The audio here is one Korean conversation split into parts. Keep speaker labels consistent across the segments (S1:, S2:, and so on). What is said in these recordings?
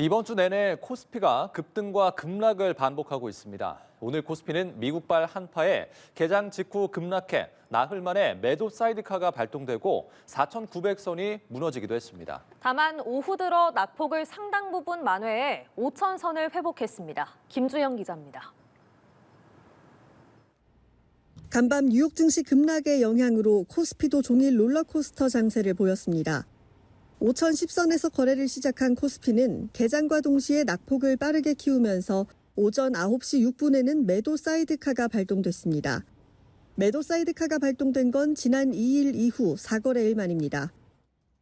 S1: 이번 주 내내 코스피가 급등과 급락을 반복하고 있습니다. 오늘 코스피는 미국발 한파에 개장 직후 급락해 나흘 만에 매도 사이드카가 발동되고 4,900선이 무너지기도 했습니다.
S2: 다만 오후 들어 낙폭을 상당 부분 만회해 5,000선을 회복했습니다. 김주영 기자입니다.
S3: 간밤 뉴욕 증시 급락의 영향으로 코스피도 종일 롤러코스터 장세를 보였습니다. 5,010선에서 거래를 시작한 코스피는 개장과 동시에 낙폭을 빠르게 키우면서 오전 9시 6분에는 매도 사이드카가 발동됐습니다. 매도 사이드카가 발동된 건 지난 2일 이후 4거래일 만입니다.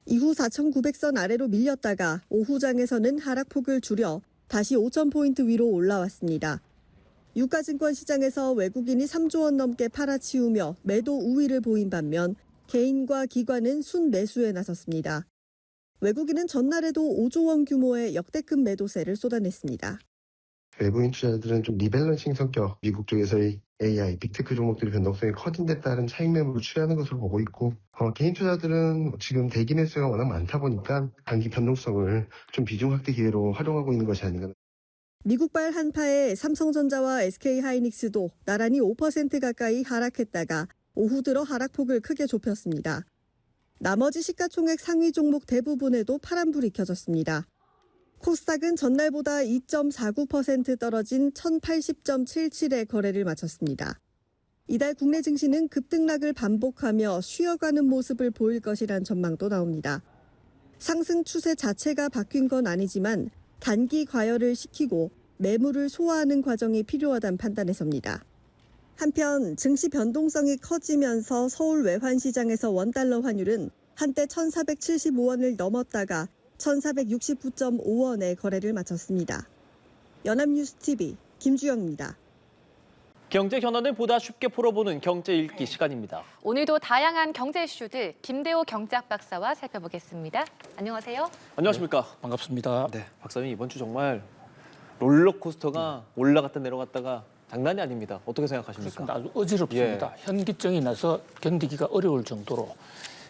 S3: 이후 4,900선 아래로 밀렸다가 오후장에서는 하락폭을 줄여 다시 5,000포인트 위로 올라왔습니다. 유가증권 시장에서 외국인이 3조 원 넘게 팔아치우며 매도 우위를 보인 반면 개인과 기관은 순매수에 나섰습니다. 외국인은 전날에도 5조 원 규모의 역대급 매도세를 쏟아냈습니다.
S4: 외부인 투자자들은 좀 리밸런싱 성격, 미국 쪽에서의 AI, 빅테크 종목들의 변동성이 커진 데 따른 차익 매물을 취하는 것으로 보고 있고 개인 투자들은 지금 대기 매수가 워낙 많다 보니까 단기 변동성을 좀 비중 확대 기회로 활용하고 있는 것이 아닌가.
S3: 미국발 한파에 삼성전자와 SK하이닉스도 나란히 5% 가까이 하락했다가 오후 들어 하락폭을 크게 좁혔습니다. 나머지 시가총액 상위 종목 대부분에도 파란불이 켜졌습니다. 코스닥은 전날보다 2.49% 떨어진 1,080.77에 거래를 마쳤습니다. 이달 국내 증시는 급등락을 반복하며 쉬어가는 모습을 보일 것이란 전망도 나옵니다. 상승 추세 자체가 바뀐 건 아니지만 단기 과열을 시키고 매물을 소화하는 과정이 필요하다는 판단에 섭니다. 한편 증시 변동성이 커지면서 서울 외환시장에서 원달러 환율은 한때 1,475원을 넘었다가 1,469.5원에 거래를 마쳤습니다. 연합뉴스TV 김주영입니다.
S5: 경제 현안을 보다 쉽게 풀어보는 경제 읽기 시간입니다.
S6: 오늘도 다양한 경제 이슈들 김대호 경제학 박사와 살펴보겠습니다. 안녕하세요.
S5: 안녕하십니까?
S7: 반갑습니다.
S5: 네, 박사님 이번 주 정말 롤러코스터가 올라갔다 내려갔다가 장난이 아닙니다. 어떻게 생각하십니까?
S7: 그렇습니다. 아주 어지럽습니다. 현기증이 나서 견디기가 어려울 정도로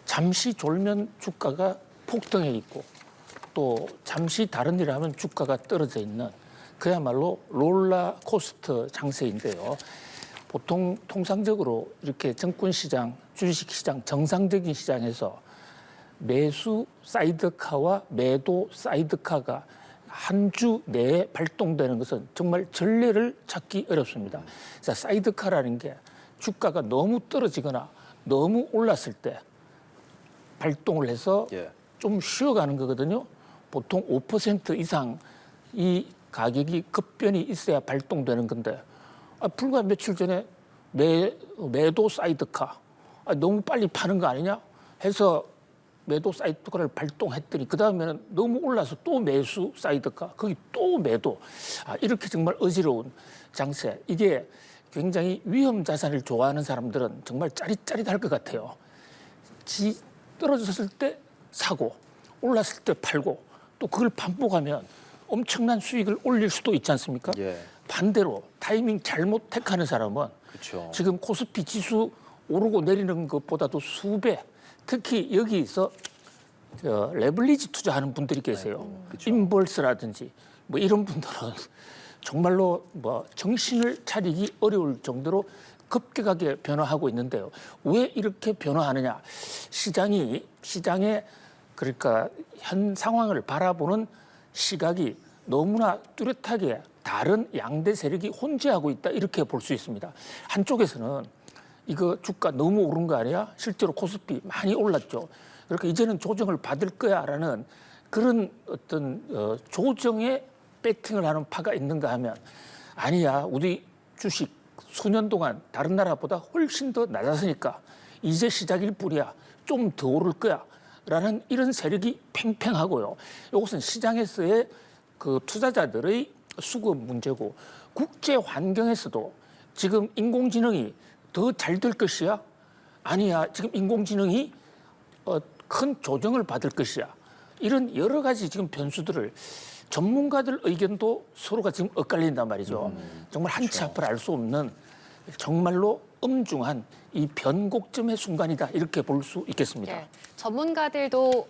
S7: 잠시 졸면 주가가 폭등해 있고 또 잠시 다른 일을 하면 주가가 떨어져 있는 그야말로 롤러코스터 장세인데요. 보통 통상적으로 이렇게 증권시장, 주식시장, 정상적인 시장에서 매수 사이드카와 매도 사이드카가 한 주 내에 발동되는 것은 정말 전례를 찾기 어렵습니다. 자, 사이드카라는 게 주가가 너무 떨어지거나 너무 올랐을 때 발동을 해서 좀 쉬어가는 거거든요. 보통 5% 이상 이 가격이 급변이 있어야 발동되는 건데 불과 며칠 전에 매도 사이드카 너무 빨리 파는 거 아니냐 해서 매도 사이드카를 발동했더니 그다음에는 너무 올라서 또 매수 사이드카 거기 또 매도 이렇게 정말 어지러운 장세. 이게 굉장히 위험 자산을 좋아하는 사람들은 정말 짜릿짜릿할 것 같아요. 떨어졌을 때 사고 올랐을 때 팔고 또 그걸 반복하면 엄청난 수익을 올릴 수도 있지 않습니까? 반대로 타이밍 잘못 택하는 사람은 지금 코스피 지수 오르고 내리는 것보다도 수배, 특히 여기서 레버리지 투자하는 분들이 계세요. 인벌스라든지 뭐 이런 분들은 정말로 뭐 정신을 차리기 어려울 정도로 급격하게 변화하고 있는데요. 왜 이렇게 변화하느냐? 시장의 그러니까 현 상황을 바라보는 시각이 너무나 뚜렷하게 다른 양대 세력이 혼재하고 있다 이렇게 볼 수 있습니다. 한쪽에서는 이거 주가 너무 오른 거 아니야? 실제로 코스피 많이 올랐죠. 그러니까 이제는 조정을 받을 거야라는 그런 어떤 조정에 배팅을 하는 파가 있는가 하면 아니야. 우리 주식 수년 동안 다른 나라보다 훨씬 더 낮았으니까 이제 시작일 뿐이야. 좀 더 오를 거야. 라는 이런 세력이 팽팽하고요. 이것은 시장에서의 그 투자자들의 수급 문제고 국제 환경에서도 지금 인공지능이 더 잘 될 것이야? 아니야. 지금 인공지능이 큰 조정을 받을 것이야. 이런 여러 가지 지금 변수들을 전문가들 의견도 서로가 지금 엇갈린단 말이죠. 정말 한치 앞을 알 수 없는 정말로 엄중한 이 변곡점의 순간이다 이렇게 볼 수 있겠습니다.
S6: 전문가들도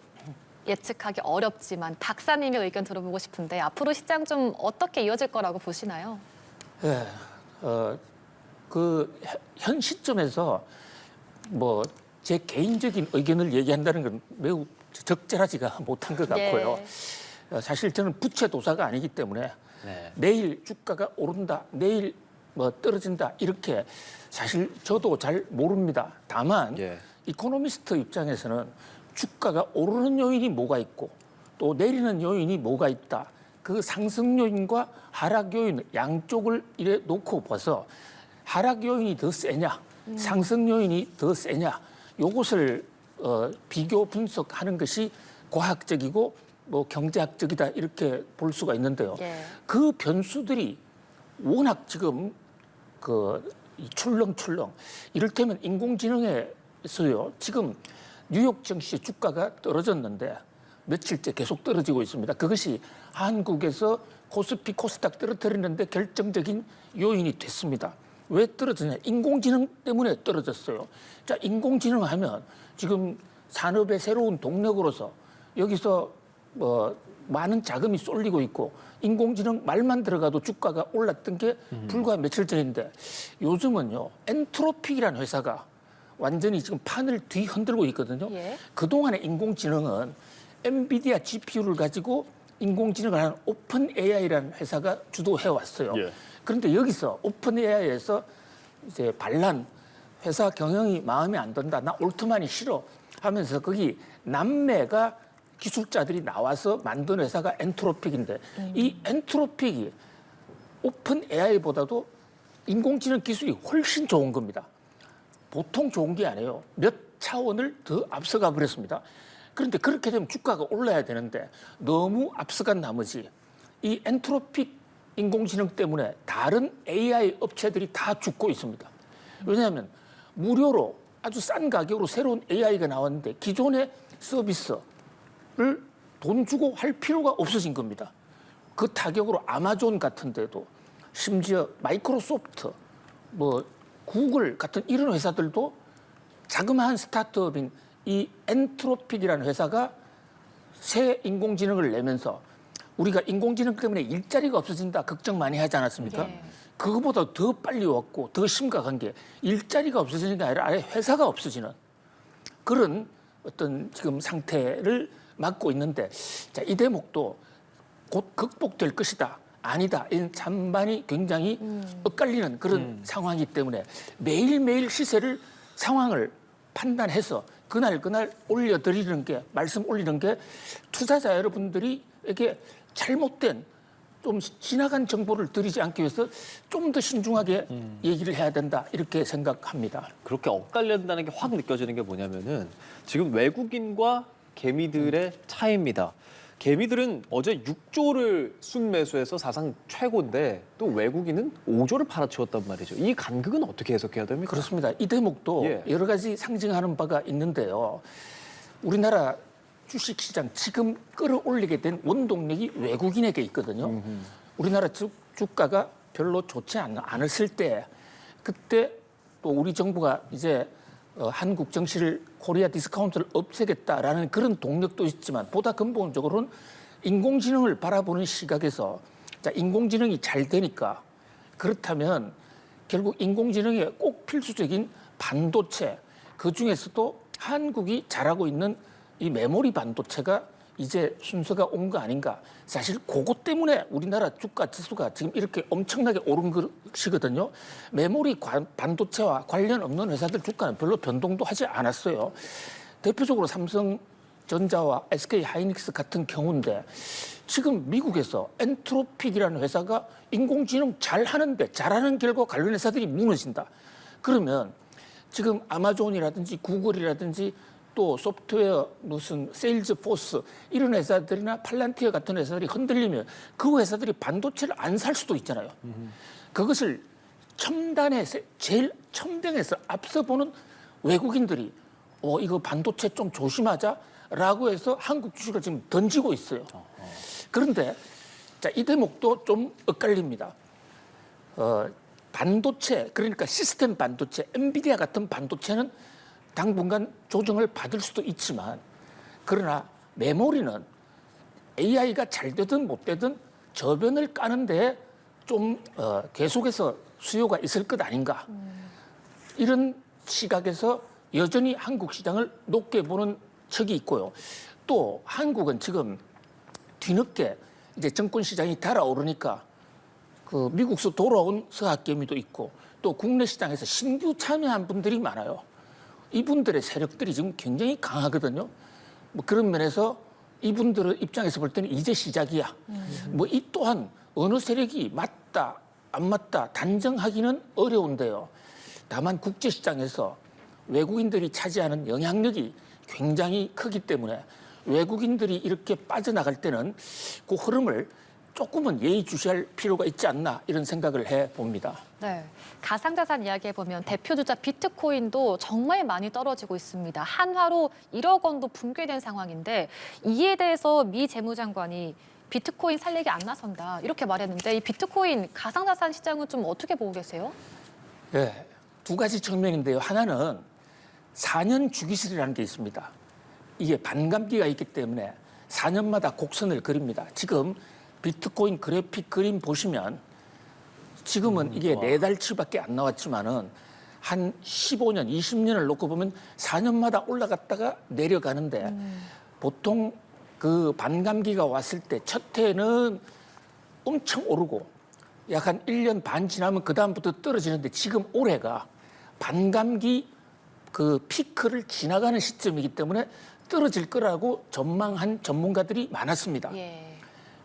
S6: 예측하기 어렵지만 박사님의 의견 들어보고 싶은데 앞으로 시장 좀 어떻게 이어질 거라고 보시나요?
S7: 예, 현 시점에서 뭐 제 개인적인 의견을 얘기한다는 건 매우 적절하지가 못한 것 같고요. 사실 저는 부채도사가 아니기 때문에 내일 주가가 오른다, 내일 뭐 떨어진다 이렇게 사실 저도 잘 모릅니다. 다만 이코노미스트 입장에서는 주가가 오르는 요인이 뭐가 있고 또 내리는 요인이 뭐가 있다. 그 상승 요인과 하락 요인 양쪽을 이래 놓고 봐서 하락 요인이 더 세냐, 상승 요인이 더 세냐, 요것을 비교 분석하는 것이 과학적이고 뭐 경제학적이다 이렇게 볼 수가 있는데요. 그 변수들이 워낙 지금 출렁출렁 이를테면 인공지능에서요. 지금 뉴욕 증시 주가가 떨어졌는데 며칠째 계속 떨어지고 있습니다. 그것이 한국에서 코스피 코스닥 떨어뜨리는데 결정적인 요인이 됐습니다. 왜 떨어지냐? 인공지능 때문에 떨어졌어요. 자, 인공지능 하면 지금 산업의 새로운 동력으로서 여기서 많은 자금이 쏠리고 있고 인공지능 말만 들어가도 주가가 올랐던 게 불과 며칠 전인데 요즘은요 엔트로픽이라는 회사가 완전히 지금 판을 뒤흔들고 있거든요. 그동안의 인공지능은 엔비디아 GPU를 가지고 인공지능을 하는 오픈 AI라는 회사가 주도해 왔어요. 그런데 여기서 오픈 AI에서 이제 반란 회사 경영이 마음에 안 든다. 나 올트만이 싫어 하면서 거기 남매가 기술자들이 나와서 만든 회사가 엔트로픽인데 이 엔트로픽이 오픈 AI보다도 인공지능 기술이 훨씬 좋은 겁니다. 보통 좋은 게 아니에요. 몇 차원을 더 앞서가 버렸습니다. 그런데 그렇게 되면 주가가 올라야 되는데 너무 앞서간 나머지 이 엔트로픽 인공지능 때문에 다른 AI 업체들이 다 죽고 있습니다. 왜냐하면 무료로 아주 싼 가격으로 새로운 AI가 나왔는데 기존의 서비스를 돈 주고 할 필요가 없어진 겁니다. 그 타격으로 아마존 같은 데도 심지어 마이크로소프트, 뭐 구글 같은 이런 회사들도 자그마한 스타트업인 이 엔트로픽이라는 회사가 새 인공지능을 내면서 우리가 인공지능 때문에 일자리가 없어진다 걱정 많이 하지 않았습니까? 그거보다 더 빨리 왔고 더 심각한 게 일자리가 없어지는 게 아니라 아예 회사가 없어지는 그런 어떤 지금 상태를 맞고 있는데 자, 이 대목도 곧 극복될 것이다. 아니다. 이런 찬반이 굉장히 엇갈리는 그런 상황이기 때문에 매일매일 시세를 상황을 판단해서 그날 올려드리는 게 말씀 올리는 게 투자자 여러분들이에게 잘못된 좀 지나간 정보를 드리지 않기 위해서 좀 더 신중하게 얘기를 해야 된다 이렇게 생각합니다.
S5: 그렇게 엇갈린다는 게 확 느껴지는 게 뭐냐면은 지금 외국인과 개미들의 차이입니다. 개미들은 어제 6조를 순매수해서 사상 최고인데 또 외국인은 5조를 팔아치웠단 말이죠. 이 간극은 어떻게 해석해야 됩니까?
S7: 그렇습니다. 이 대목도 여러 가지 상징하는 바가 있는데요. 우리나라 주식시장 지금 끌어올리게 된 원동력이 외국인에게 있거든요. 우리나라 주가가 별로 좋지 않았을 때 그때 또 우리 정부가 이제 한국 정시를 코리아 디스카운트를 없애겠다라는 그런 동력도 있지만 보다 근본적으로는 인공지능을 바라보는 시각에서 자, 인공지능이 잘 되니까 그렇다면 결국 인공지능에 꼭 필수적인 반도체 그중에서도 한국이 잘하고 있는 이 메모리 반도체가 이제 순서가 온 거 아닌가. 사실 그것 때문에 우리나라 주가 지수가 지금 이렇게 엄청나게 오른 것이거든요. 메모리 반도체와 관련 없는 회사들 주가는 별로 변동도 하지 않았어요. 대표적으로 삼성전자와 SK 하이닉스 같은 경우인데 지금 미국에서 엔트로픽이라는 회사가 인공지능 잘하는데 잘하는 결과 관련 회사들이 무너진다. 그러면 지금 아마존이라든지 구글이라든지 또 소프트웨어 무슨 세일즈포스 이런 회사들이나 팔란티어 같은 회사들이 흔들리면 그 회사들이 반도체를 안 살 수도 있잖아요. 그것을 첨단에서 제일 첨단에서 앞서 보는 외국인들이 이거 반도체 좀 조심하자라고 해서 한국 주식을 지금 던지고 있어요. 그런데 자, 이 대목도 좀 엇갈립니다. 반도체 그러니까 시스템 반도체, 엔비디아 같은 반도체는 당분간 조정을 받을 수도 있지만 그러나 메모리는 AI가 잘 되든 못 되든 저변을 까는데 좀 계속해서 수요가 있을 것 아닌가. 이런 시각에서 여전히 한국 시장을 높게 보는 척이 있고요. 또 한국은 지금 뒤늦게 이제 정권 시장이 달아오르니까 그 미국에서 돌아온 서학개미도 있고 또 국내 시장에서 신규 참여한 분들이 많아요. 이분들의 세력들이 지금 굉장히 강하거든요. 뭐 그런 면에서 이분들의 입장에서 볼 때는 이제 시작이야. 뭐 이 또한 어느 세력이 맞다 안 맞다 단정하기는 어려운데요. 다만 국제시장에서 외국인들이 차지하는 영향력이 굉장히 크기 때문에 외국인들이 이렇게 빠져나갈 때는 그 흐름을 조금은 예의주시할 필요가 있지 않나 이런 생각을 해봅니다.
S6: 네, 가상자산 이야기해보면 대표주자 비트코인도 정말 많이 떨어지고 있습니다. 한화로 1억 원도 붕괴된 상황인데 이에 대해서 미 재무장관이 비트코인 살리기 안 나선다 이렇게 말했는데 이 비트코인 가상자산 시장은 좀 어떻게 보고 계세요?
S7: 네, 두 가지 측면인데요. 하나는 4년 주기술이라는 게 있습니다. 이게 반감기가 있기 때문에 4년마다 곡선을 그립니다. 지금 비트코인 그래픽 그림 보시면 지금은 이게 4달치밖에 안 나왔지만은 한 15년, 20년을 놓고 보면 4년마다 올라갔다가 내려가는데 보통 그 반감기가 왔을 때 첫 해는 엄청 오르고 약 한 1년 반 지나면 그다음부터 떨어지는데 지금 올해가 반감기 그 피크를 지나가는 시점이기 때문에 떨어질 거라고 전망한 전문가들이 많았습니다.
S6: 예.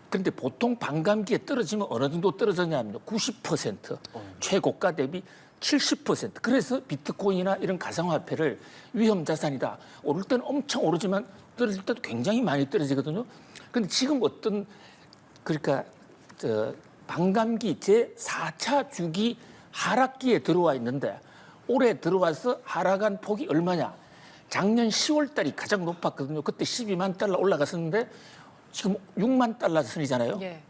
S7: 그런데 보통 반감기에 떨어지면 어느 정도 떨어졌냐면요. 90%, 최고가 대비 70%. 그래서 비트코인이나 이런 가상화폐를 위험자산이다. 오를 때는 엄청 오르지만 떨어질 때도 굉장히 많이 떨어지거든요. 그런데 지금 어떤 그러니까 반감기 제4차 주기 하락기에 들어와 있는데 올해 들어와서 하락한 폭이 얼마냐. 작년 10월 달이 가장 높았거든요. 그때 12만 달러 올라갔었는데 지금 6만 달러 선이잖아요.
S6: 예.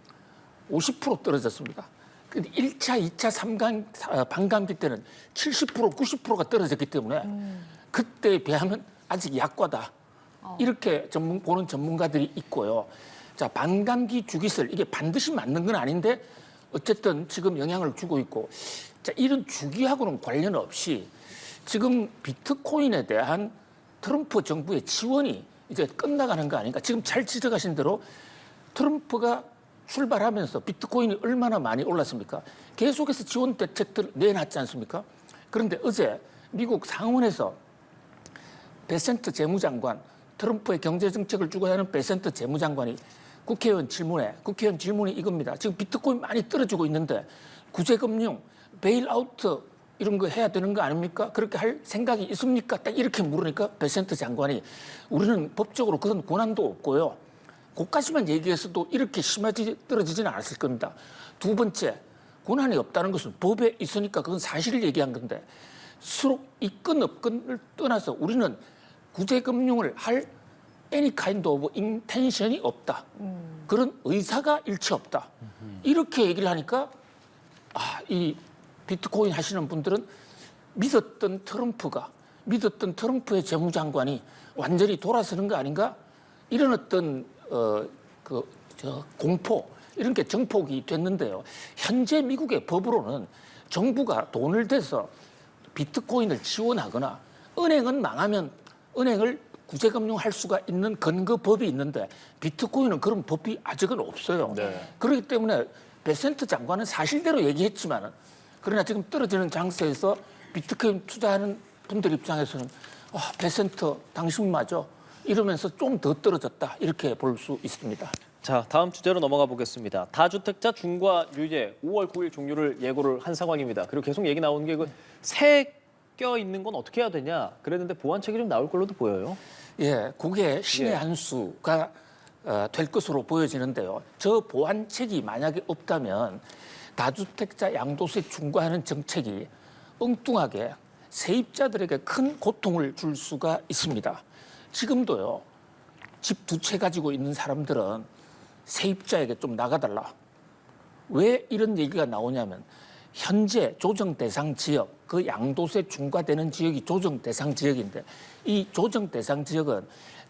S7: 50% 떨어졌습니다. 근데 1차, 2차 반감기 때는 70%, 90%가 떨어졌기 때문에 그때에 비하면 아직 약과다. 이렇게 보는 전문가들이 있고요. 자, 반감기 주기설 이게 반드시 맞는 건 아닌데 어쨌든 지금 영향을 주고 있고 자, 이런 주기하고는 관련 없이 지금 비트코인에 대한 트럼프 정부의 지원이 이제 끝나가는 거 아닌가. 지금 잘 지적하신 대로 트럼프가 출발하면서 비트코인이 얼마나 많이 올랐습니까? 계속해서 지원 대책들을 내놨지 않습니까? 그런데 어제 미국 상원에서 베센트 재무장관, 트럼프의 경제정책을 주관하는 베센트 재무장관이 국회의원 질문이 이겁니다. 지금 비트코인 많이 떨어지고 있는데 구제금융, 베일아우트 이런 거 해야 되는 거 아닙니까? 그렇게 할 생각이 있습니까? 딱 이렇게 물으니까 베센트 장관이 우리는 법적으로 그런 권한도 없고요. 그까지만 얘기해서도 이렇게 심하게 떨어지지는 않았을 겁니다. 두 번째, 권한이 없다는 것은 법에 있으니까 그건 사실을 얘기한 건데 서로 있건 없건을 떠나서 우리는 구제금융을 할 any kind of intention이 없다. 그런 의사가 일치 없다. 이렇게 얘기를 하니까 이 비트코인 하시는 분들은 믿었던 트럼프의 재무장관이 완전히 돌아서는 거 아닌가? 이런 어떤 공포 이런 게 정폭이 됐는데요. 현재 미국의 법으로는 정부가 돈을 대서 비트코인을 지원하거나 은행은 망하면 은행을 구제금융할 수가 있는 근거법이 있는데 비트코인은 그런 법이 아직은 없어요. 네. 그렇기 때문에 베센트 장관은 사실대로 얘기했지만 그러나 지금 떨어지는 장세에서 비트코인 투자하는 분들 입장에서는 베센트 당신마저 이러면서 좀 더 떨어졌다 이렇게 볼 수 있습니다.
S5: 자, 다음 주제로 넘어가 보겠습니다. 다주택자 중과 유예 5월 9일 종료를 예고를 한 상황입니다. 그리고 계속 얘기 나오는 게 새겨 있는 건 어떻게 해야 되냐 그랬는데 보완책이 좀 나올 걸로도 보여요.
S7: 예, 그게 신의 한 수가 될 것으로 보여지는데요. 저 보완책이 만약에 없다면 다주택자 양도세 중과하는 정책이 엉뚱하게 세입자들에게 큰 고통을 줄 수가 있습니다. 지금도요. 집 2채 가지고 있는 사람들은 세입자에게 좀 나가달라. 왜 이런 얘기가 나오냐면 현재 조정 대상 지역, 그 양도세 중과되는 지역이 조정 대상 지역인데 이 조정 대상 지역은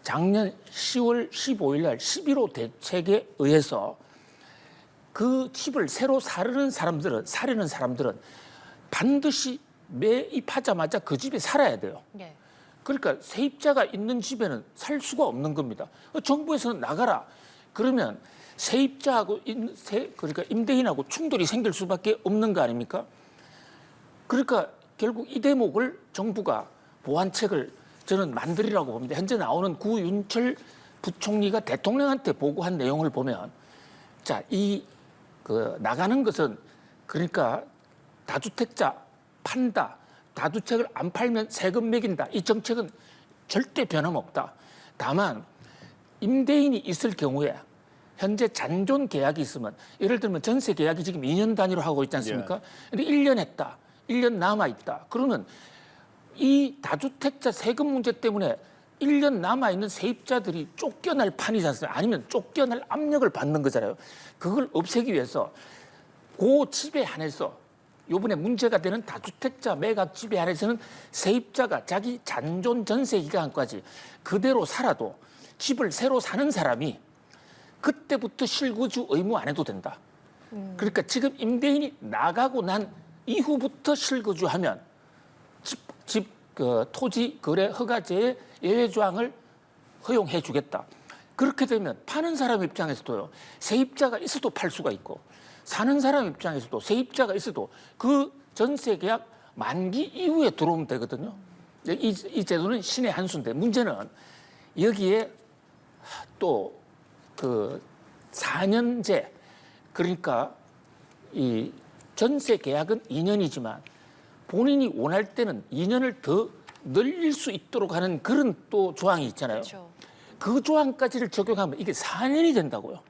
S7: 작년 10월 15일 날 11호 대책에 의해서 그 집을 새로 사려는 사람들은 반드시 매입하자마자 그 집에 살아야 돼요.
S6: 예.
S7: 그러니까 세입자가 있는 집에는 살 수가 없는 겁니다. 정부에서는 나가라. 그러면 세입자하고 그러니까 임대인하고 충돌이 생길 수밖에 없는 거 아닙니까? 그러니까 결국 이 대목을 정부가 보완책을 저는 만들이라고 봅니다. 현재 나오는 구윤철 부총리가 대통령한테 보고한 내용을 보면 자, 나가는 것은 그러니까 다주택자 판다. 다주택을 안 팔면 세금 매긴다. 이 정책은 절대 변함없다. 다만 임대인이 있을 경우에 현재 잔존 계약이 있으면 예를 들면 전세 계약이 지금 2년 단위로 하고 있지 않습니까? 근데 1년 했다. 1년 남아있다. 그러면 이 다주택자 세금 문제 때문에 1년 남아있는 세입자들이 쫓겨날 판이지 않습니까? 아니면 쫓겨날 압력을 받는 거잖아요. 그걸 없애기 위해서 그 집에 한해서 요번에 문제가 되는 다주택자 매각 집에 한해서는 세입자가 자기 잔존 전세 기간까지 그대로 살아도 집을 새로 사는 사람이 그때부터 실거주 의무 안 해도 된다. 그러니까 지금 임대인이 나가고 난 이후부터 실거주하면 토지 거래 허가제의 예외 조항을 허용해 주겠다. 그렇게 되면 파는 사람 입장에서도요. 세입자가 있어도 팔 수가 있고 사는 사람 입장에서도 세입자가 있어도 그 전세 계약 만기 이후에 들어오면 되거든요. 이 제도는 신의 한 수인데 문제는 여기에 또 그 4년제 그러니까 이 전세 계약은 2년이지만 본인이 원할 때는 2년을 더 늘릴 수 있도록 하는 그런 또 조항이 있잖아요.
S6: 그렇죠.
S7: 그 조항까지를 적용하면 이게 4년이 된다고요.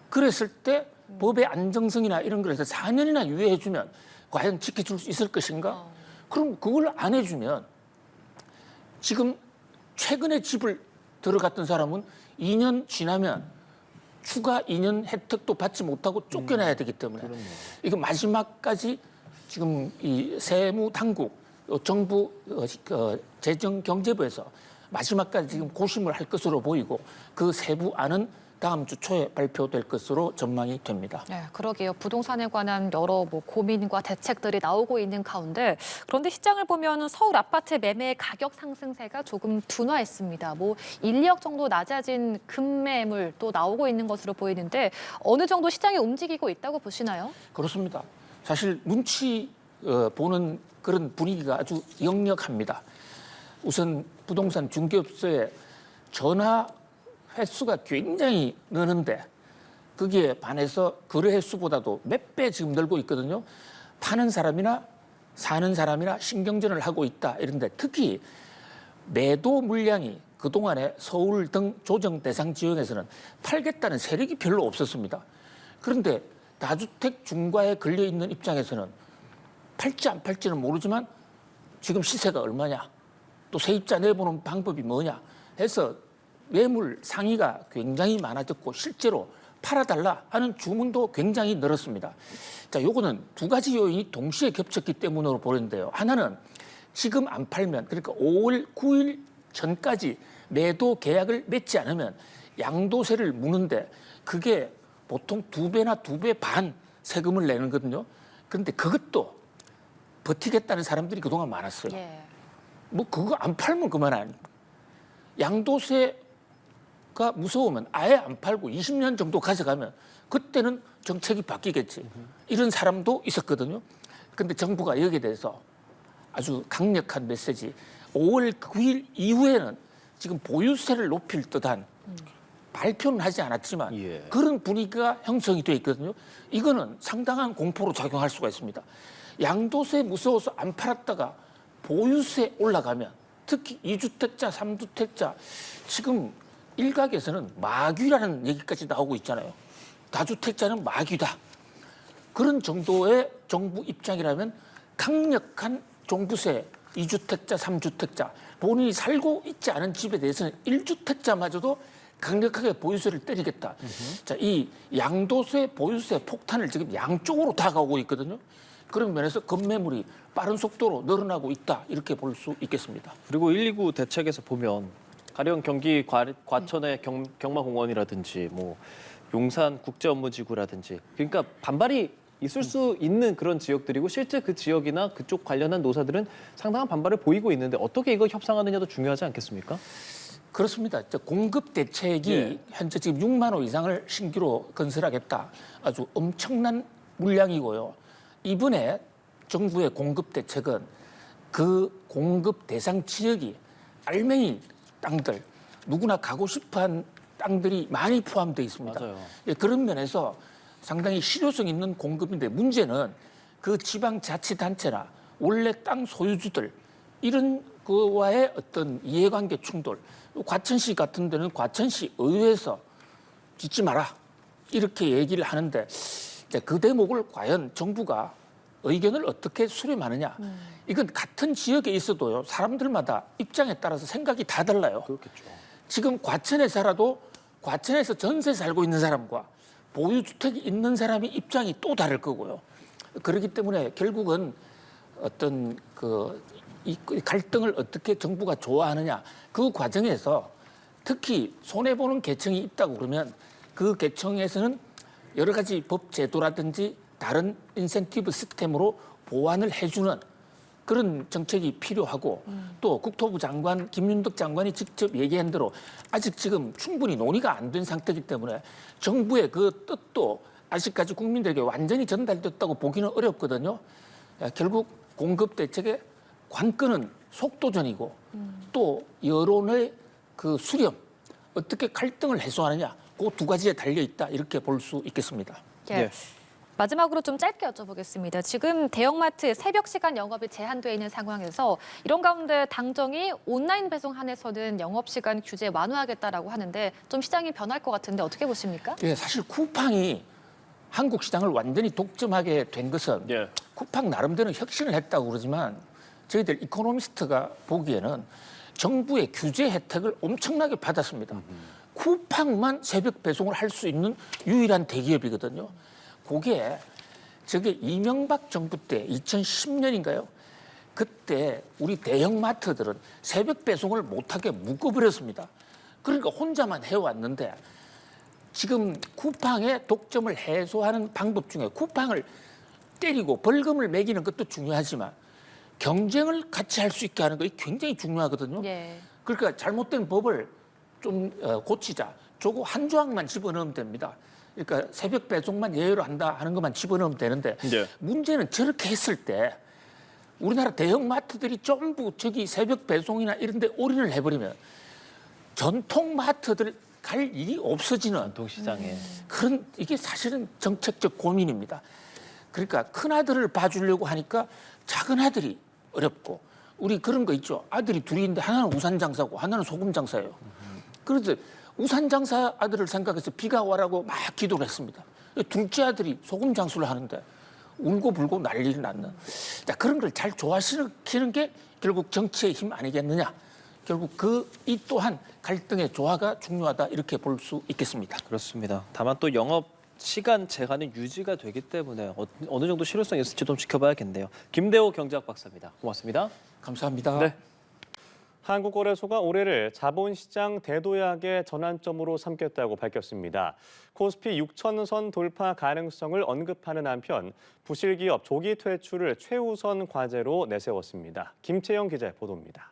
S7: 그랬을 때 법의 안정성이나 이런 걸 해서 4년이나 유예해주면 과연 지켜줄 수 있을 것인가? 그럼 그걸 안 해주면 지금 최근에 집을 들어갔던 사람은 2년 지나면 추가 2년 혜택도 받지 못하고 쫓겨나야 되기 때문에 이거 마지막까지 지금 이 세무당국, 정부 재정경제부에서 마지막까지 지금 고심을 할 것으로 보이고 그 세부안은 다음 주 초에 발표될 것으로 전망이 됩니다.
S6: 네, 그러게요. 부동산에 관한 여러 고민과 대책들이 나오고 있는 가운데 그런데 시장을 보면 서울 아파트 매매 가격 상승세가 조금 둔화했습니다. 1, 2억 정도 낮아진 급매물 또 나오고 있는 것으로 보이는데 어느 정도 시장이 움직이고 있다고 보시나요?
S7: 그렇습니다. 사실 눈치 보는 그런 분위기가 아주 역력합니다. 우선 부동산 중개업소의 전화 횟수가 굉장히 느는데 거기에 반해서 거래 횟수보다도 몇 배 지금 늘고 있거든요. 파는 사람이나 사는 사람이나 신경전을 하고 있다 이런데 특히 매도 물량이 그동안에 서울 등 조정 대상 지역에서는 팔겠다는 세력이 별로 없었습니다. 그런데 다주택 중과에 걸려 있는 입장에서는 팔지 안 팔지는 모르지만 지금 시세가 얼마냐 또 세입자 내보는 방법이 뭐냐 해서 매물 상의가 굉장히 많아졌고 실제로 팔아달라 하는 주문도 굉장히 늘었습니다. 자, 요거는 두 가지 요인이 동시에 겹쳤기 때문으로 보는데요. 하나는 지금 안 팔면 그러니까 5월 9일 전까지 매도 계약을 맺지 않으면 양도세를 무는데 그게 보통 2배나 2배 반 세금을 내는 거거든요. 그런데 그것도 버티겠다는 사람들이 그동안 많았어요.
S6: 예.
S7: 그거 안 팔면 그만 아닙니까? 양도세가 무서우면 아예 안 팔고 20년 정도 가져가면 그때는 정책이 바뀌겠지. 이런 사람도 있었거든요. 그런데 정부가 여기에 대해서 아주 강력한 메시지 5월 9일 이후에는 지금 보유세를 높일 듯한 발표는 하지 않았지만 그런 분위기가 형성이 돼 있거든요. 이거는 상당한 공포로 작용할 수가 있습니다. 양도세 무서워서 안 팔았다가 보유세 올라가면 특히 2주택자, 3주택자 지금 일각에서는 마귀라는 얘기까지 나오고 있잖아요. 다주택자는 마귀다. 그런 정도의 정부 입장이라면 강력한 종부세 2주택자, 3주택자 본인이 살고 있지 않은 집에 대해서는 1주택자마저도 강력하게 보유세를 때리겠다. 자, 이 양도세, 보유세 폭탄을 지금 양쪽으로 다가오고 있거든요. 그런 면에서 급매물이 빠른 속도로 늘어나고 있다. 이렇게 볼 수 있겠습니다.
S5: 그리고 129 대책에서 보면 가령 경기 과천의 경마공원이라든지 뭐 용산 국제업무지구라든지 그러니까 반발이 있을 수 있는 그런 지역들이고 실제 그 지역이나 그쪽 관련한 노사들은 상당한 반발을 보이고 있는데 어떻게 이거 협상하느냐도 중요하지 않겠습니까?
S7: 그렇습니다. 공급 대책이 현재 지금 6만 호 이상을 신규로 건설하겠다. 아주 엄청난 물량이고요. 이번에 정부의 공급 대책은 그 공급 대상 지역이 알맹이 땅들, 누구나 가고 싶어한 땅들이 많이 포함되어 있습니다.
S5: 맞아요.
S7: 그런 면에서 상당히 실효성 있는 공급인데 문제는 그 지방자치단체나 원래 땅 소유주들 이런 거와의 어떤 이해관계 충돌. 과천시 같은 데는 과천시 의회에서 짓지 마라 이렇게 얘기를 하는데 그 대목을 과연 정부가 의견을 어떻게 수렴하느냐. 이건 같은 지역에 있어도요. 사람들마다 입장에 따라서 생각이 다 달라요.
S5: 그렇겠죠.
S7: 지금 과천에 살아도 과천에서 전세 살고 있는 사람과 보유주택이 있는 사람의 입장이 또 다를 거고요. 그렇기 때문에 결국은 어떤 이 갈등을 어떻게 정부가 조화하느냐. 그 과정에서 특히 손해보는 계층이 있다고 그러면 그 계층에서는 여러 가지 법 제도라든지 다른 인센티브 시스템으로 보완을 해주는 그런 정책이 필요하고 또 국토부 장관 김윤덕 장관이 직접 얘기한 대로 아직 지금 충분히 논의가 안 된 상태이기 때문에 정부의 그 뜻도 아직까지 국민들에게 완전히 전달됐다고 보기는 어렵거든요. 결국 공급 대책의 관건은 속도전이고 또 여론의 그 수렴 어떻게 갈등을 해소하느냐 그 두 가지에 달려 있다 이렇게 볼 수 있겠습니다.
S6: 예. 마지막으로 좀 짧게 여쭤보겠습니다. 지금 대형마트 새벽 시간 영업이 제한되어 있는 상황에서 이런 가운데 당정이 온라인 배송 한해서는 영업시간 규제 완화하겠다라고 하는데 좀 시장이 변할 것 같은데 어떻게 보십니까?
S7: 예, 사실 쿠팡이 한국 시장을 완전히 독점하게 된 것은 쿠팡 나름대로 혁신을 했다고 그러지만 저희들 이코노미스트가 보기에는 정부의 규제 혜택을 엄청나게 받았습니다. 쿠팡만 새벽 배송을 할 수 있는 유일한 대기업이거든요. 그게 저게 이명박 정부 때 2010년인가요? 그때 우리 대형마트들은 새벽 배송을 못하게 묶어버렸습니다. 그러니까 혼자만 해왔는데 지금 쿠팡의 독점을 해소하는 방법 중에 쿠팡을 때리고 벌금을 매기는 것도 중요하지만 경쟁을 같이 할 수 있게 하는 것이 굉장히 중요하거든요. 그러니까 잘못된 법을 좀 고치자. 저거 한 조항만 집어넣으면 됩니다. 그러니까 새벽 배송만 예외로 한다 하는 것만 집어넣으면 되는데 문제는 저렇게 했을 때 우리나라 대형마트들이 전부 저기 새벽 배송이나 이런 데 올인을 해버리면 전통마트들 갈 일이 없어지는
S5: 전통시장에
S7: 그런 이게 사실은 정책적 고민입니다. 그러니까 큰아들을 봐주려고 하니까 작은아들이 어렵고 우리 그런 거 있죠. 아들이 둘이 있는데 하나는 우산 장사고 하나는 소금 장사예요. 그래서 우산 장사 아들을 생각해서 비가 와라고 막 기도를 했습니다. 둘째 아들이 소금 장수를 하는데 울고 불고 난리를 났는. 자, 그런 걸 잘 조화시키는 게 결국 정치의 힘 아니겠느냐. 결국 이 또한 갈등의 조화가 중요하다 이렇게 볼 수 있겠습니다.
S5: 그렇습니다. 다만 또 영업 시간 제한은 유지가 되기 때문에 어느 정도 실효성이 있을지 좀 지켜봐야겠네요. 김대호 경제학 박사입니다. 고맙습니다.
S7: 감사합니다.
S1: 네. 한국거래소가 올해를 자본시장 대도약의 전환점으로 삼겠다고 밝혔습니다. 코스피 6,000선 돌파 가능성을 언급하는 한편 부실기업 조기 퇴출을 최우선 과제로 내세웠습니다. 김채영 기자의 보도입니다.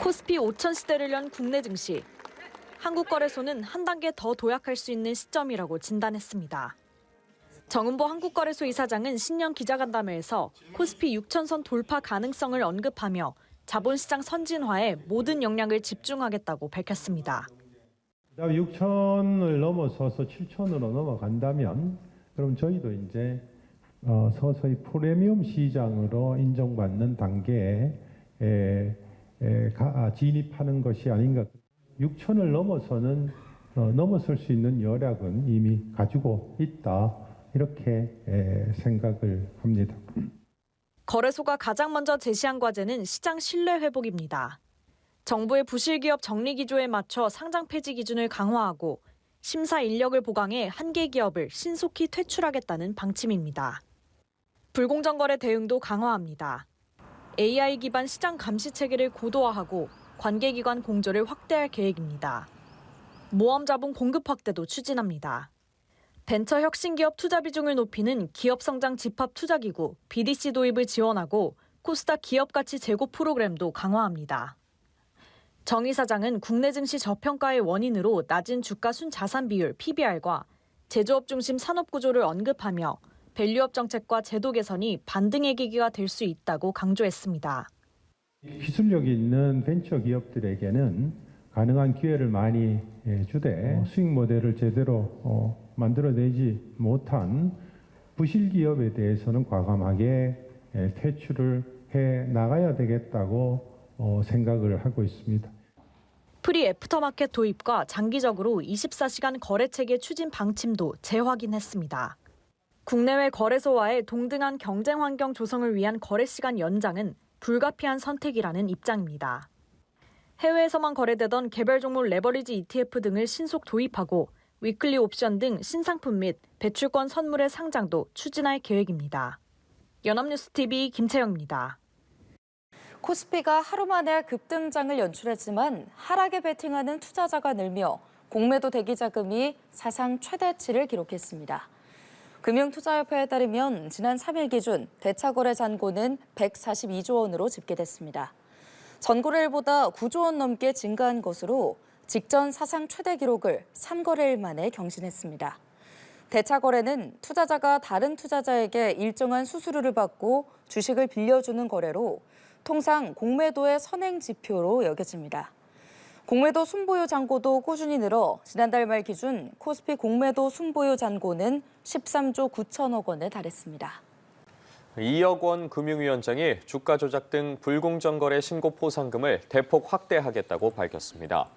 S8: 코스피 5,000 시대를 연 국내 증시. 한국거래소는 한 단계 더 도약할 수 있는 시점이라고 진단했습니다. 정은보 한국거래소 이사장은 신년 기자간담회에서 코스피 6,000선 돌파 가능성을 언급하며 자본시장 선진화에 모든 역량을 집중하겠다고 밝혔습니다.
S9: 6,000을 넘어서서 7,000으로 넘어간다면 그럼 저희도 이제 서서히 프리미엄 시장으로 인정받는 단계에 진입하는 것이 아닌가. 6,000을 넘어설 수 있는 여력은 이미 가지고 있다. 이렇게 생각을 합니다.
S8: 거래소가 가장 먼저 제시한 과제는 시장 신뢰 회복입니다. 정부의 부실기업 정리기조에 맞춰 상장 폐지 기준을 강화하고 심사 인력을 보강해 한계 기업을 신속히 퇴출하겠다는 방침입니다. 불공정 거래 대응도 강화합니다. AI 기반 시장 감시 체계를 고도화하고 관계기관 공조를 확대할 계획입니다. 모험 자본 공급 확대도 추진합니다. 벤처 혁신기업 투자 비중을 높이는 기업성장 집합투자기구 BDC 도입을 지원하고 코스닥 기업가치 제고 프로그램도 강화합니다. 정 이사장은 국내 증시 저평가의 원인으로 낮은 주가 순자산 비율 PBR과 제조업 중심 산업 구조를 언급하며 밸류업 정책과 제도 개선이 반등의 계기가 될 수 있다고 강조했습니다.
S9: 기술력이 있는 벤처 기업들에게는 가능한 기회를 많이 주되 수익 모델을 제대로 만들어내지 못한 부실 기업에 대해서는 과감하게 퇴출을 해 나가야 되겠다고 생각을 하고 있습니다.
S8: 프리 애프터마켓 도입과 장기적으로 24시간 거래체계 추진 방침도 재확인했습니다. 국내외 거래소와의 동등한 경쟁 환경 조성을 위한 거래 시간 연장은 불가피한 선택이라는 입장입니다. 해외에서만 거래되던 개별 종목 레버리지 ETF 등을 신속 도입하고 위클리 옵션 등 신상품 및 배출권 선물의 상장도 추진할 계획입니다. 연합뉴스TV 김채영입니다.
S2: 코스피가 하루 만에 급등장을 연출했지만 하락에 베팅하는 투자자가 늘며 공매도 대기 자금이 사상 최대치를 기록했습니다. 금융투자협회에 따르면 지난 3일 기준 대차거래 잔고는 142조 원으로 집계됐습니다. 전거래일보다 9조 원 넘게 증가한 것으로 직전 사상 최대 기록을 3거래일 만에 경신했습니다. 대차거래는 투자자가 다른 투자자에게 일정한 수수료를 받고 주식을 빌려주는 거래로 통상 공매도의 선행 지표로 여겨집니다. 공매도 순보유 잔고도 꾸준히 늘어 지난달 말 기준 코스피 공매도 순보유 잔고는 13조 9천억 원에 달했습니다.
S1: 2억 원 금융위원장이 주가 조작 등 불공정 거래 신고 포상금을 대폭 확대하겠다고 밝혔습니다.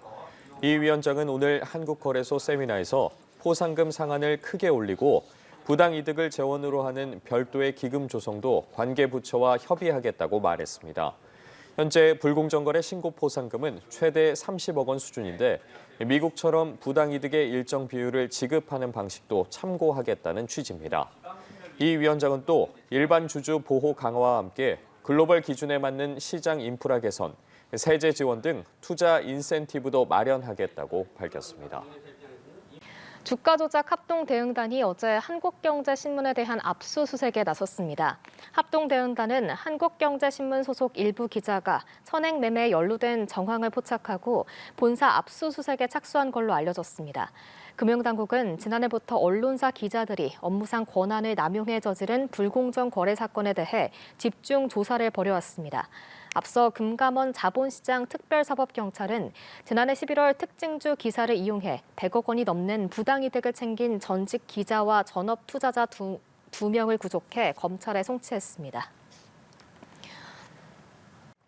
S1: 이 위원장은 오늘 한국거래소 세미나에서 포상금 상한을 크게 올리고 부당 이득을 재원으로 하는 별도의 기금 조성도 관계 부처와 협의하겠다고 말했습니다. 현재 불공정 거래 신고 포상금은 최대 30억 원 수준인데 미국처럼 부당 이득의 일정 비율을 지급하는 방식도 참고하겠다는 취지입니다. 이 위원장은 또 일반 주주 보호 강화와 함께 글로벌 기준에 맞는 시장 인프라 개선, 세제 지원 등 투자 인센티브도 마련하겠다고 밝혔습니다.
S6: 주가 조작 합동대응단이 어제 한국경제신문에 대한 압수수색에 나섰습니다. 합동대응단은 한국경제신문 소속 일부 기자가 선행 매매에 연루된 정황을 포착하고 본사 압수수색에 착수한 걸로 알려졌습니다. 금융당국은 지난해부터 언론사 기자들이 업무상 권한을 남용해 저지른 불공정 거래 사건에 대해 집중 조사를 벌여왔습니다. 앞서 금감원 자본시장 특별사법경찰은 지난해 11월 특징주 기사를 이용해 100억 원이 넘는 부당이득을 챙긴 전직 기자와 전업 투자자 두 명을 구속해 검찰에 송치했습니다.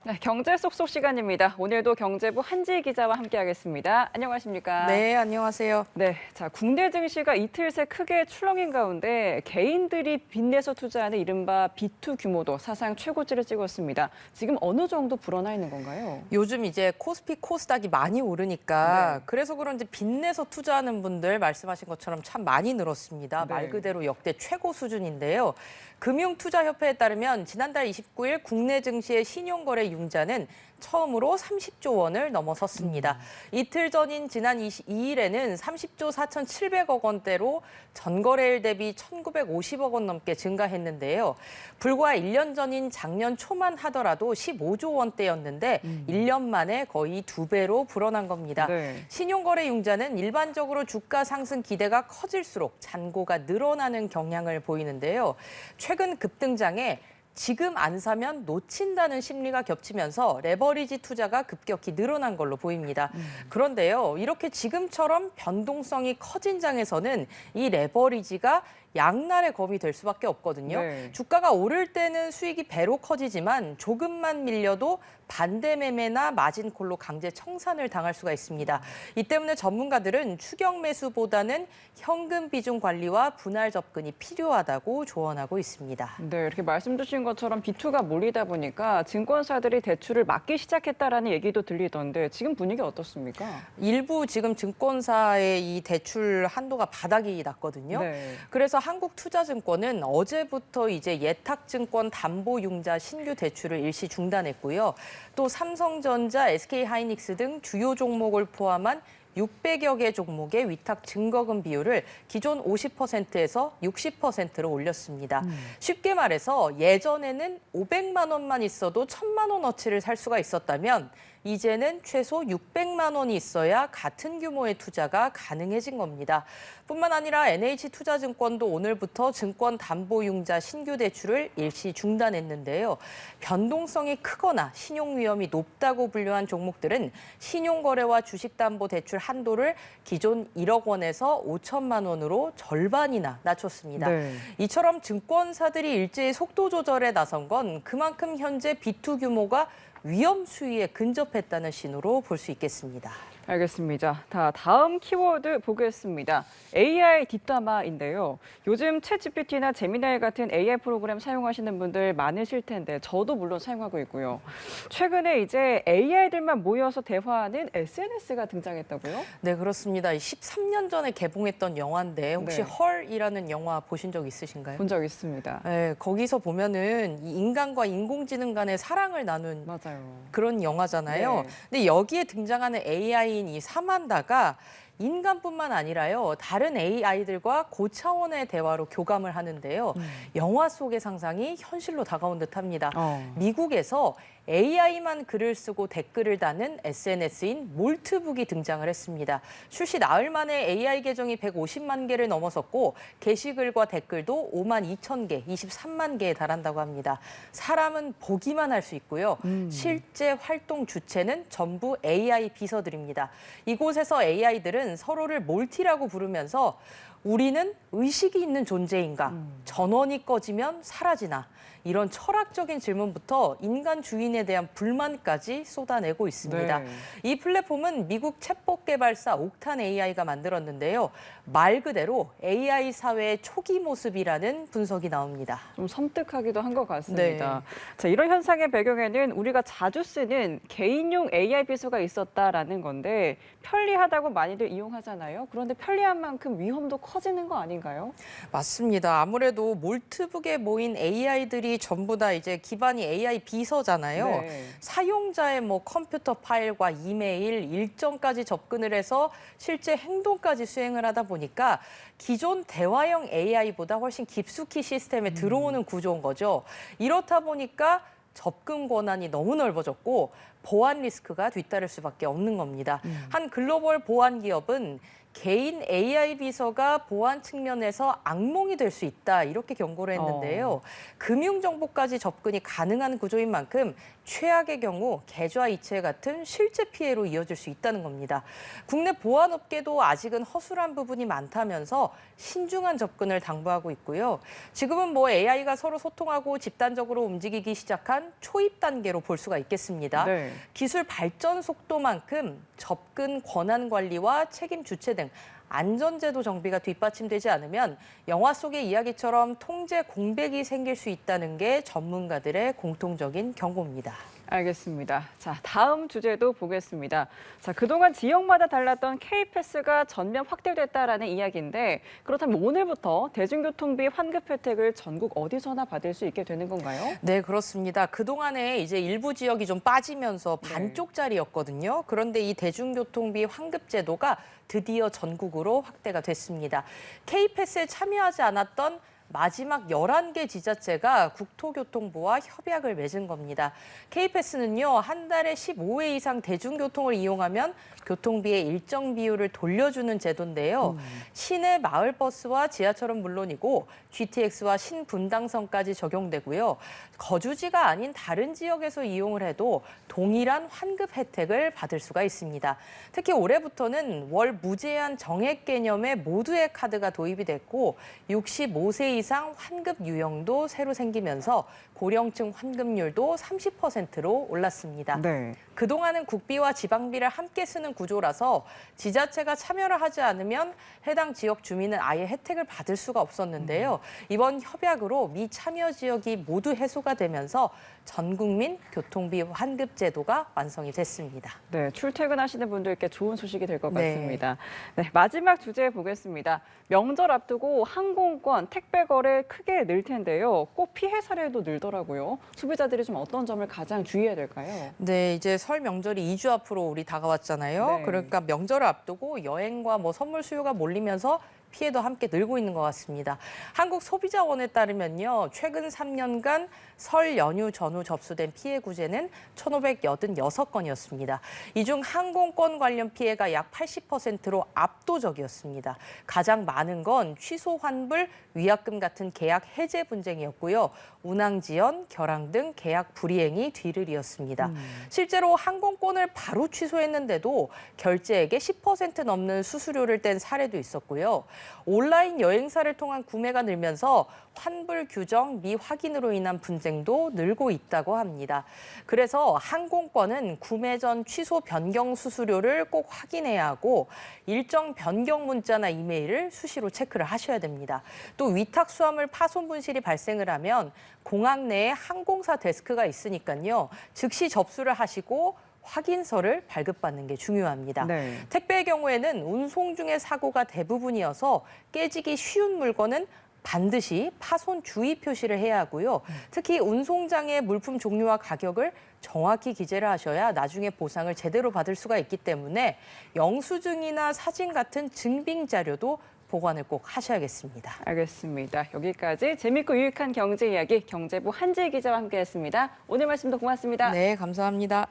S10: 네, 경제 쏙쏙 시간입니다. 오늘도 경제부 한지희 기자와 함께하겠습니다. 안녕하십니까?
S11: 네, 안녕하세요.
S10: 네, 자 국내 증시가 이틀 새 크게 출렁인 가운데 개인들이 빚내서 투자하는 이른바 B2 규모도 사상 최고치를 찍었습니다. 지금 어느 정도 불어나 있는 건가요?
S11: 요즘 이제 코스피, 코스닥이 많이 오르니까
S10: 네.
S11: 그래서 그런지 빚내서 투자하는 분들 말씀하신 것처럼 참 많이 늘었습니다.
S10: 네.
S11: 말 그대로 역대 최고 수준인데요. 금융투자협회에 따르면 지난달 29일 국내 증시의 신용거래 융자는 처음으로 30조 원을 넘어섰습니다. 이틀 전인 지난 22일에는 30조 4,700억 원대로 전거래일 대비 1,950억 원 넘게 증가했는데요. 불과 1년 전인 작년 초만 하더라도 15조 원대였는데 1년 만에 거의 2배로 불어난 겁니다.
S10: 네.
S11: 신용거래 융자는 일반적으로 주가 상승 기대가 커질수록 잔고가 늘어나는 경향을 보이는데요. 최근 급등장에 지금 안 사면 놓친다는 심리가 겹치면서 레버리지 투자가 급격히 늘어난 걸로 보입니다. 그런데요, 이렇게 지금처럼 변동성이 커진 장에서는 이 레버리지가 양날의 검이 될 수밖에 없거든요.
S10: 네.
S11: 주가가 오를 때는 수익이 배로 커지지만 조금만 밀려도 반대 매매나 마진콜로 강제 청산을 당할 수가 있습니다. 이 때문에 전문가들은 추격 매수보다는 현금 비중 관리와 분할 접근이 필요하다고 조언하고 있습니다.
S10: 네, 이렇게 말씀 주신 것처럼 B2가 몰리다 보니까 증권사들이 대출을 막기 시작했다라는 얘기도 들리던데 지금 분위기 어떻습니까?
S11: 일부 지금 증권사의 이 대출 한도가 바닥이 났거든요.
S10: 네.
S11: 그래서 한국투자증권은 어제부터 이제 예탁증권 담보융자 신규 대출을 일시 중단했고요. 또 삼성전자, SK하이닉스 등 주요 종목을 포함한 600여 개 종목의 위탁 증거금 비율을 기존 50%에서 60%로 올렸습니다. 쉽게 말해서 예전에는 500만 원만 있어도 1000만 원어치를 살 수가 있었다면 이제는 최소 600만 원이 있어야 같은 규모의 투자가 가능해진 겁니다. 뿐만 아니라 NH투자증권도 오늘부터 증권담보융자 신규 대출을 일시 중단했는데요. 변동성이 크거나 신용 위험이 높다고 분류한 종목들은 신용거래와 주식담보대출 한도를 기존 1억 원에서 5천만 원으로 절반이나 낮췄습니다.
S10: 네.
S11: 이처럼 증권사들이 일제히 속도 조절에 나선 건 그만큼 현재 B2 규모가 위험 수위에 근접했다는 신호로 볼 수 있겠습니다.
S10: 알겠습니다. 다음 키워드 보겠습니다. AI 뒷담화인데요. 요즘 챗GPT나 제미나이 같은 AI 프로그램 사용하시는 분들 많으실 텐데 저도 물론 사용하고 있고요. 최근에 이제 AI들만 모여서 대화하는 SNS가 등장했다고요?
S11: 네, 그렇습니다. 13년 전에 개봉했던 영화인데 혹시
S10: 네.
S11: 헐이라는 영화 보신 적 있으신가요?
S10: 본 적 있습니다.
S11: 네, 거기서 보면은 이 인간과 인공지능 간의 사랑을 나눈
S10: 맞아요.
S11: 그런 영화잖아요.
S10: 네.
S11: 근데 여기에 등장하는 AI인 이 사만다가 인간뿐만 아니라요, 다른 AI들과 고차원의 대화로 교감을 하는데요. 영화 속의 상상이 현실로 다가온 듯합니다. 미국에서 AI만 글을 쓰고 댓글을 다는 SNS인 몰트북이 등장을 했습니다. 출시 나흘 만에 AI 계정이 150만 개를 넘어섰고 게시글과 댓글도 5만 2천 개, 23만 개에 달한다고 합니다. 사람은 보기만 할 수 있고요. 실제 활동 주체는 전부 AI 비서들입니다. 이곳에서 AI들은 서로를 몰티라고 부르면서 우리는 의식이 있는 존재인가? 전원이 꺼지면 사라지나? 이런 철학적인 질문부터 인간 주인에 대한 불만까지 쏟아내고 있습니다.
S10: 네.
S11: 이 플랫폼은 미국 챗봇 개발사 옥탄 AI가 만들었는데요. 말 그대로 AI 사회의 초기 모습이라는 분석이 나옵니다.
S10: 좀 섬뜩하기도 한 것 같습니다. 자, 이런 현상의 배경에는 우리가 자주 쓰는 개인용 AI 비서가 있었다라는 건데 편리하다고 많이들 이용하잖아요. 그런데 편리한 만큼 위험도 커지는 거 아닌가요?
S11: 맞습니다. 아무래도 몰트북에 모인 AI들이 전부 다 이제 기반이 AI 비서잖아요.
S10: 네.
S11: 사용자의 뭐 컴퓨터 파일과 이메일, 일정까지 접근을 해서 실제 행동까지 수행을 하다 보니까 기존 대화형 AI보다 훨씬 깊숙이 시스템에 들어오는 구조인 거죠. 이렇다 보니까 접근 권한이 너무 넓어졌고 보안 리스크가 뒤따를 수밖에 없는 겁니다. 한 글로벌 보안 기업은 개인 AI 비서가 보안 측면에서 악몽이 될 수 있다 이렇게 경고를 했는데요. 금융 정보까지 접근이 가능한 구조인 만큼 최악의 경우 계좌 이체 같은 실제 피해로 이어질 수 있다는 겁니다. 국내 보안업계도 아직은 허술한 부분이 많다면서 신중한 접근을 당부하고 있고요. 지금은 뭐 AI가 서로 소통하고 집단적으로 움직이기 시작한 초입 단계로 볼 수가 있겠습니다.
S10: 네.
S11: 기술 발전 속도만큼 접근 권한 관리와 책임 주체 등 안전제도 정비가 뒷받침되지 않으면 영화 속의 이야기처럼 통제 공백이 생길 수 있다는 게 전문가들의 공통적인 경고입니다.
S10: 알겠습니다. 자, 다음 주제도 보겠습니다. 자, 그동안 지역마다 달랐던 K패스가 전면 확대됐다라는 이야기인데 그렇다면 오늘부터 대중교통비 환급 혜택을 전국 어디서나 받을 수 있게 되는 건가요?
S11: 네, 그렇습니다. 그동안에 이제 일부 지역이 좀 빠지면서 반쪽짜리였거든요. 그런데 이 대중교통비 환급 제도가 드디어 전국으로 확대가 됐습니다. K패스에 참여하지 않았던 마지막 11개 지자체가 국토교통부와 협약을 맺은 겁니다. K패스는요, 한 달에 15회 이상 대중교통을 이용하면 교통비의 일정 비율을 돌려주는 제도인데요. 시내 마을버스와 지하철은 물론이고 GTX와 신분당선까지 적용되고요. 거주지가 아닌 다른 지역에서 이용을 해도 동일한 환급 혜택을 받을 수가 있습니다. 특히 올해부터는 월 무제한 정액 개념의 모두의 카드가 도입이 됐고 65세 이상 이상 환급 유형도 새로 생기면서 고령층 환급률도 30%로 올랐습니다.
S10: 네.
S11: 그동안은 국비와 지방비를 함께 쓰는 구조라서 지자체가 참여를 하지 않으면 해당 지역 주민은 아예 혜택을 받을 수가 없었는데요. 이번 협약으로 미참여 지역이 모두 해소가 되면서 전 국민 교통비 환급 제도가 완성이 됐습니다.
S10: 네, 출퇴근하시는 분들께 좋은 소식이 될 것
S11: 네.
S10: 같습니다. 네, 마지막 주제 보겠습니다. 명절 앞두고 항공권, 택배 거래 크게 늘 텐데요. 꼭 피해 사례도 늘더라고요. 소비자들이 좀 어떤 점을 가장 주의해야 될까요?
S11: 네, 이제 설 명절이 2주 앞으로 우리 다가왔잖아요.
S10: 네.
S11: 그러니까 명절을 앞두고 여행과 선물 수요가 몰리면서 피해도 함께 늘고 있는 것 같습니다. 한국소비자원에 따르면요, 최근 3년간 설 연휴 전후 접수된 피해 구제는 1,586건이었습니다. 이 중 항공권 관련 피해가 약 80%로 압도적이었습니다. 가장 많은 건 취소 환불, 위약금 같은 계약 해제 분쟁이었고요. 운항 지연, 결항 등 계약 불이행이 뒤를 이었습니다. 실제로 항공권을 바로 취소했는데도 결제액의 10% 넘는 수수료를 뗀 사례도 있었고요. 온라인 여행사를 통한 구매가 늘면서 환불 규정 미확인으로 인한 분쟁도 늘고 있다고 합니다. 그래서 항공권은 구매 전 취소 변경 수수료를 꼭 확인해야 하고 일정 변경 문자나 이메일을 수시로 체크를 하셔야 됩니다. 또 위탁 수화물 파손 분실이 발생을 하면 공항 내에 항공사 데스크가 있으니까요. 즉시 접수를 하시고 확인서를 발급받는 게 중요합니다.
S10: 네.
S11: 택배의 경우에는 운송 중에 사고가 대부분이어서 깨지기 쉬운 물건은 반드시 파손 주의 표시를 해야 하고요. 특히 운송장의 물품 종류와 가격을 정확히 기재를 하셔야 나중에 보상을 제대로 받을 수가 있기 때문에 영수증이나 사진 같은 증빙 자료도 보관을 꼭 하셔야겠습니다.
S10: 알겠습니다. 여기까지 재밌고 유익한 경제 이야기 경제부 한지혜 기자와 함께했습니다. 오늘 말씀도 고맙습니다.
S11: 네, 감사합니다.